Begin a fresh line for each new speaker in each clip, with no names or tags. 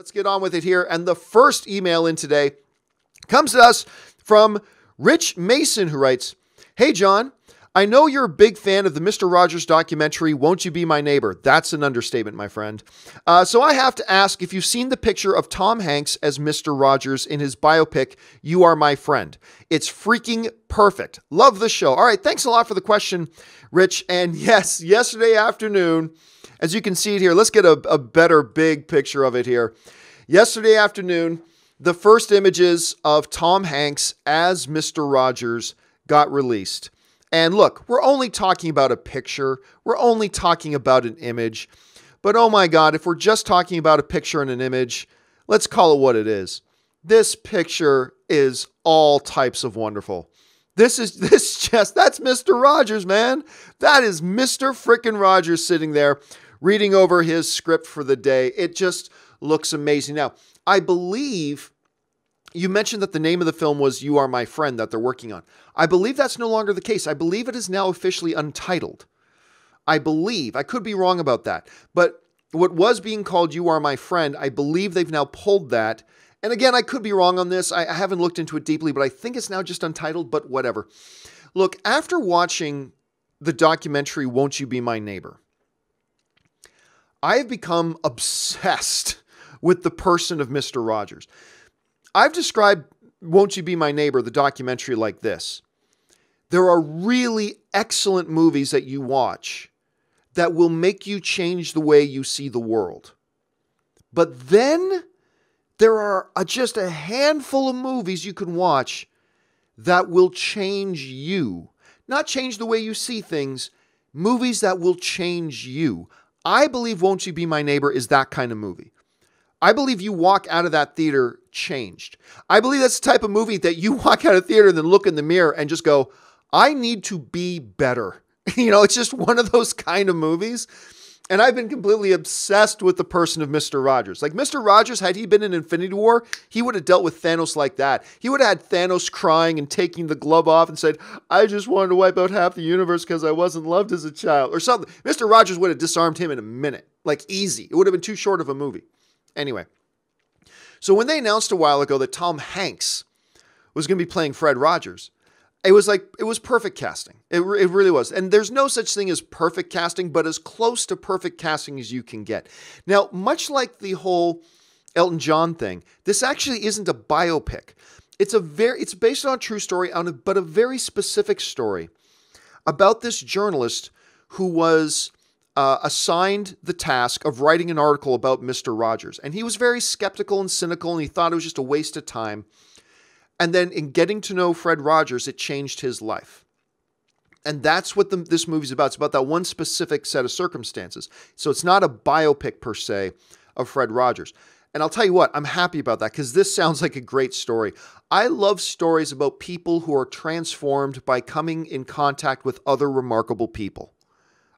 Let's get on with it here. And the first email in today comes to us from Rich Mason, who writes, "Hey, John, I know you're a big fan of the Mr. Rogers documentary, Won't You Be My Neighbor?" That's an understatement, my friend. So I have to ask if you've seen the picture of Tom Hanks as Mr. Rogers in his biopic, You Are My Friend. It's freaking perfect. Love the show. All right, thanks a lot for the question, Rich. And yes, yesterday afternoon, as you can see it here, let's get a better big picture of it here. Yesterday afternoon, the first images of Tom Hanks as Mr. Rogers got released. And look, we're only talking about a picture. We're only talking about an image. But oh my God, if we're just talking about a picture and an image, let's call it what it is. This picture is all types of wonderful. That's Mr. Rogers, man. That is Mr. frickin' Rogers sitting there reading over his script for the day. It just looks amazing. Now, I believe you mentioned that the name of the film was You Are My Friend that they're working on. I believe that's no longer the case. I believe it is now officially Untitled. I believe. I could be wrong about that. But what was being called You Are My Friend, I believe they've now pulled that. And again, I could be wrong on this. I haven't looked into it deeply, but I think it's now just Untitled, but whatever. Look, after watching the documentary Won't You Be My Neighbor, I have become obsessed with the person of Mr. Rogers. I've described Won't You Be My Neighbor, the documentary, like this. There are really excellent movies that you watch that will make you change the way you see the world. But then there are just a handful of movies you can watch that will change you. Not change the way you see things, movies that will change you. I believe Won't You Be My Neighbor is that kind of movie. I believe you walk out of that theater changed. I believe that's the type of movie that you walk out of theater and then look in the mirror and just go, I need to be better. It's just one of those kind of movies. And I've been completely obsessed with the person of Mr. Rogers. Like Mr. Rogers, had he been in Infinity War, he would have dealt with Thanos like that. He would have had Thanos crying and taking the glove off and said, I just wanted to wipe out half the universe because I wasn't loved as a child or something. Mr. Rogers would have disarmed him in a minute. Like easy. It would have been too short of a movie. Anyway, so when they announced a while ago that Tom Hanks was going to be playing Fred Rogers, it was perfect casting. It really was. And there's no such thing as perfect casting, but as close to perfect casting as you can get. Now, much like the whole Elton John thing, this actually isn't a biopic. It's based on a true story, but a very specific story about this journalist who was assigned the task of writing an article about Mr. Rogers. And he was very skeptical and cynical, and he thought it was just a waste of time. And then in getting to know Fred Rogers, it changed his life. And that's what this movie's about. It's about that one specific set of circumstances. So it's not a biopic per se of Fred Rogers. And I'll tell you what, I'm happy about that because this sounds like a great story. I love stories about people who are transformed by coming in contact with other remarkable people.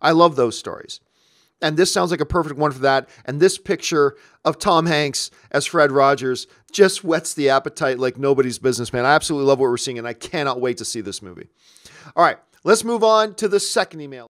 I love those stories. And this sounds like a perfect one for that. And this picture of Tom Hanks as Fred Rogers just whets the appetite like nobody's business, man. I absolutely love what we're seeing, and I cannot wait to see this movie. All right, let's move on to the second email.